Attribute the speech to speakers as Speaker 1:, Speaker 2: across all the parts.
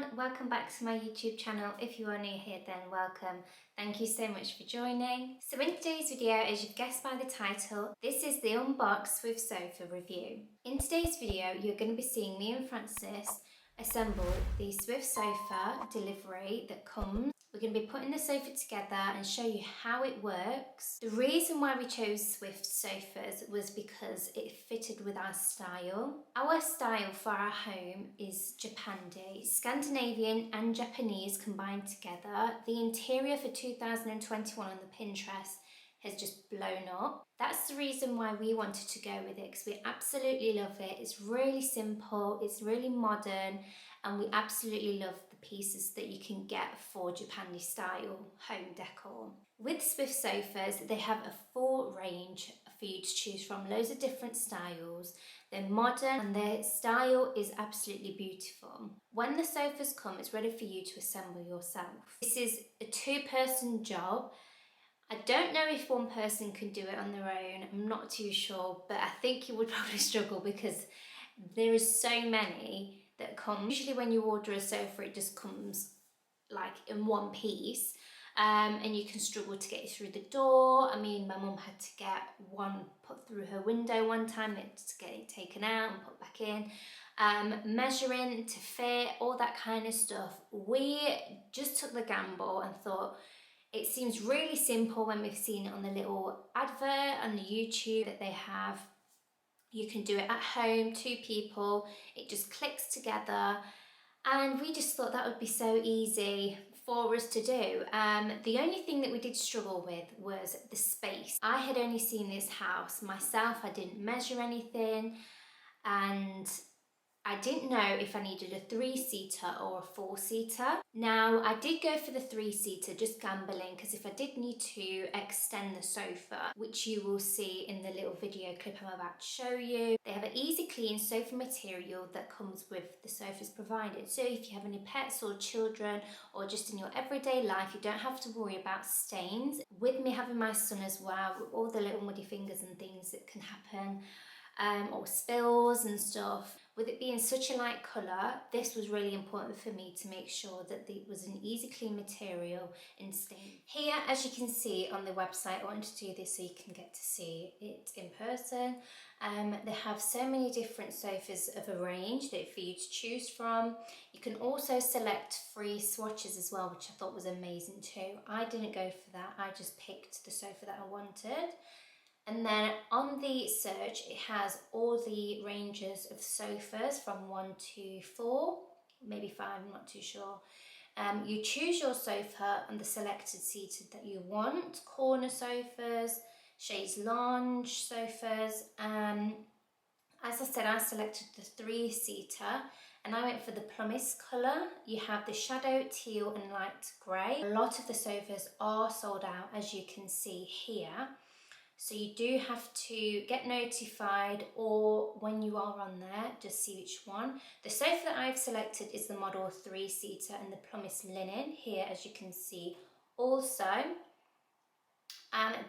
Speaker 1: everyone, welcome back to my YouTube channel. If you are new here, then welcome. Thank you so much for joining. So in today's video, as you've guessed by the title, this is the Unbox SWYFT Sofa review. In today's video, you're going to be seeing me and Francis assemble the SWYFT Sofa delivery that comes. We're going to be putting the sofa together and show you how it works. The reason why we chose SWYFT Sofas was because it fitted with our style. Our style for our home is Japandi, Scandinavian and Japanese combined together. The interior for 2021 on the Pinterest has just blown up. That's the reason why we wanted to go with it, because we absolutely love it. It's really simple, it's really modern, and we absolutely love the pieces that you can get for Japandi style home decor. With SWYFT Sofas, they have a full range for you to choose from, loads of different styles. They're modern and their style is absolutely beautiful. When the sofas come, it's ready for you to assemble yourself. This is a two-person job. I don't know if one person can do it on their own, I'm not too sure, but I think you would probably struggle because there is so many that come. Usually when you order a sofa, it just comes like in one piece, and you can struggle to get it through the door. I mean, my mum had to get one put through her window one time, to get it taken out and put back in. Measuring to fit, all that kind of stuff. We just took the gamble and thought, it seems really simple when we've seen it on the little advert on the YouTube that they have. You can do it at home, two people, it just clicks together. And we just thought that would be so easy for us to do. The only thing that we did struggle with was the space. I had only seen this house myself, I didn't measure anything, and I didn't know if I needed a 3-seater or a 4-seater. Now, I did go for the 3-seater, just gambling, because if I did need to extend the sofa, which you will see in the little video clip I'm about to show you, they have an easy clean sofa material that comes with the sofas provided. So if you have any pets or children, or just in your everyday life, you don't have to worry about stains. With me having my son as well, with all the little muddy fingers and things that can happen, or spills and stuff. With it being such a light colour, this was really important for me to make sure that it was an easy clean material and stain. Here, as you can see on the website, I wanted to do this so you can get to see it in person. They have so many different sofas of a range that for you to choose from. You can also select free swatches as well, which I thought was amazing too. I didn't go for that, I just picked the sofa that I wanted. And then on the search, it has all the ranges of sofas from 1 to 4, maybe 5, I'm not too sure. You choose your sofa and the selected seating that you want, corner sofas, chaise lounge sofas. As I said, I selected the 3-seater and I went for the pumice colour. You have the shadow, teal and light grey. A lot of the sofas are sold out, as you can see here. So you do have to get notified, or when you are on there, just see which one. The sofa that I've selected is the model 3-seater and the pumice linen here, as you can see also.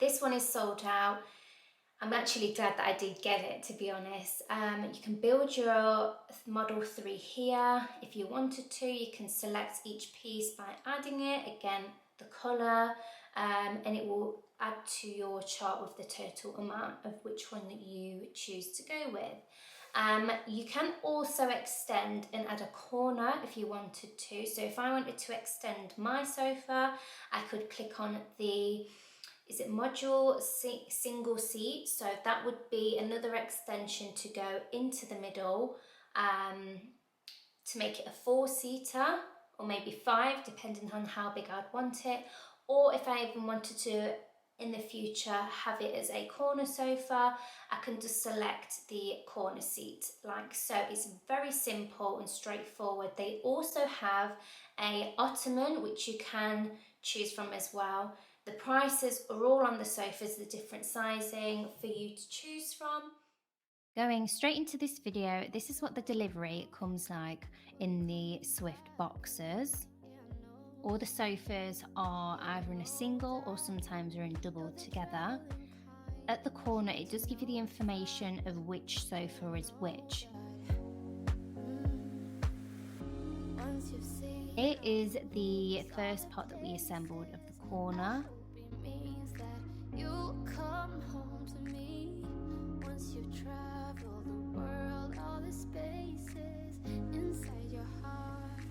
Speaker 1: This one is sold out. I'm actually glad that I did get it, to be honest. You can build your model 3 here. If you wanted to, you can select each piece by adding it, again, the colour, and it will add to your chart with the total amount of which one that you choose to go with. You can also extend and add a corner if you wanted to. So if I wanted to extend my sofa, I could click on the, is it module single seat? So that would be another extension to go into the middle, to make it a 4-seater or maybe 5, depending on how big I'd want it. Or if I even wanted to, in the future, have it as a corner sofa, I can just select the corner seat like so. It's very simple and straightforward. They also have a ottoman which you can choose from as well. The prices are all on the sofas, the different sizing for you to choose from. Going straight into this video, this is what the delivery comes like in the SWYFT boxes. All the sofas are either in a single or sometimes are in double together. At the corner, it does give you the information of which sofa is which. It is the first part that we assembled of the corner.
Speaker 2: Means that you'll come home to me once you travel the world, all the spaces inside your heart.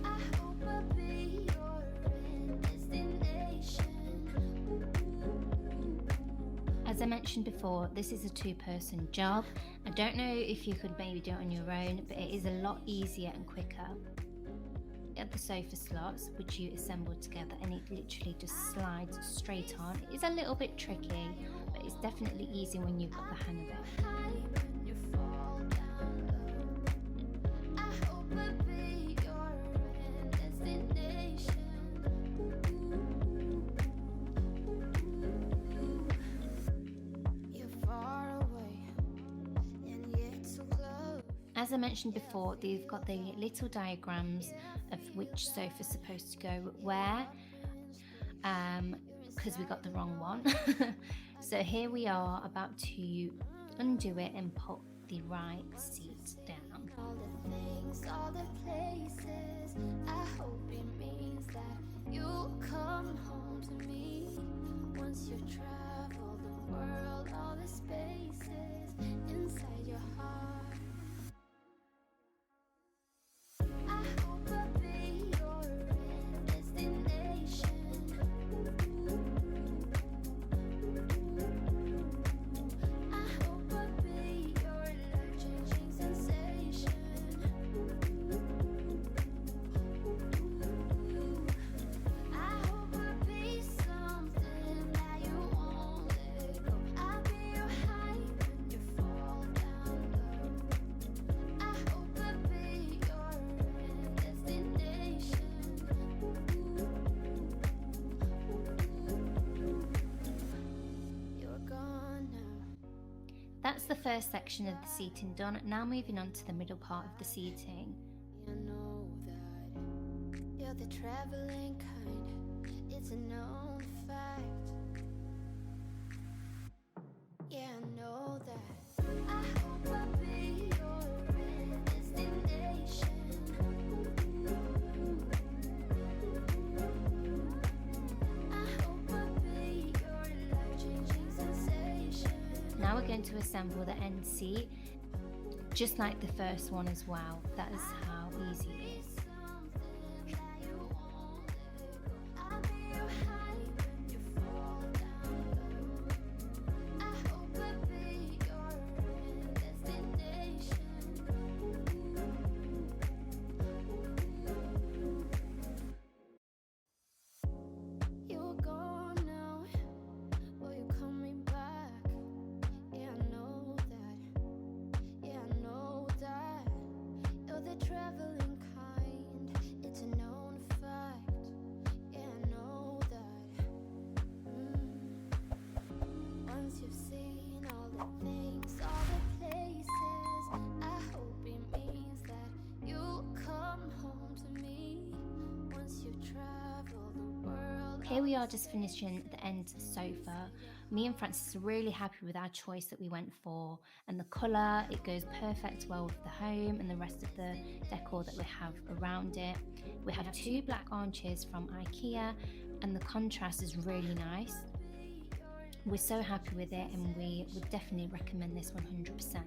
Speaker 2: I hope I'll be your destination.
Speaker 1: As I mentioned before, this is a two-person job. I don't know if you could maybe do it on your own, but it is a lot easier and quicker. At the sofa slots which you assemble together, and it literally just slides straight on. It is a little bit tricky, but it's definitely easy when you've got the hang of it. As I mentioned before, they've got the little diagrams of which sofa's supposed to go where, because we got the wrong one. So here we are about to undo it and put the right seat down.
Speaker 2: All the things, all the places, I hope it means that you'll come home to me once you travel the world, all the spaces inside your heart. I hope I'll be your destination. I hope I'll be your life-changing sensation. I hope I'll be something that you won't let go. I'll be your high when you fall down low. I hope I'll be your destination. You're gone now.
Speaker 1: That's the first section of the seating done. Now moving on to the middle part of the seating.
Speaker 2: You know that you're the traveling kind. It's a known fact. Yeah, I know that. I hope I'll be your destination. I hope I'll be your life-changing sensation.
Speaker 1: Now we're going to assemble the end seat, just like the first one as well. That is how easy it is.
Speaker 2: Something that you won't let go. I'll be your high when you fall down low. I hope I'll be your destination. You're gone now. Will you coming back? Yeah, I know that. Yeah, I know that. You're the traveling kind. It's a known fact. Yeah, I know that. Once you've seen all the things, all the places, I hope it means that you'll come home to me once you travel the world.
Speaker 1: Here we are just finishing the end sofa. Me and Francis are really happy with our choice that we went for, and the colour, it goes perfect well with the home and the rest of the decor that we have around it. We have two black armchairs from IKEA, and the contrast is really nice. We're so happy with it, and we would definitely recommend this 100%.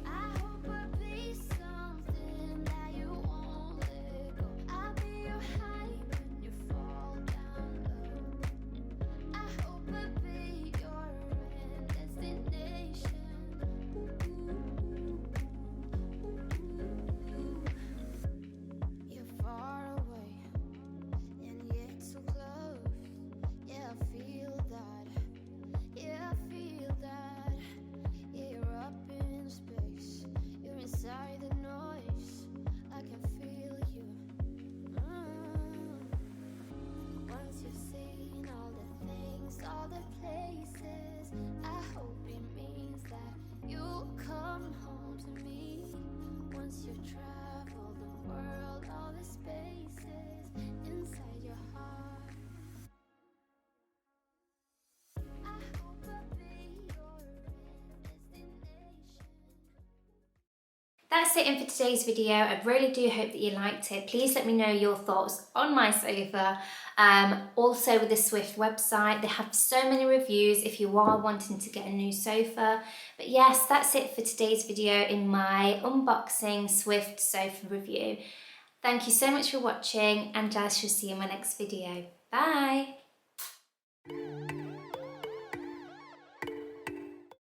Speaker 2: I hope I'll be something that you won't let go. I'll be your high when you fall down low. I hope I'll be your destination. You're far away and yet so close. Yeah, I feel that. Yeah, I feel
Speaker 1: That's it in for today's video. I really do hope that you liked it. Please let me know your thoughts on my sofa. Also with the SWYFT website, they have so many reviews if you are wanting to get a new sofa. But yes, that's it for today's video in my unboxing SWYFT sofa review. Thank you so much for watching, and I shall see you in my next video. Bye!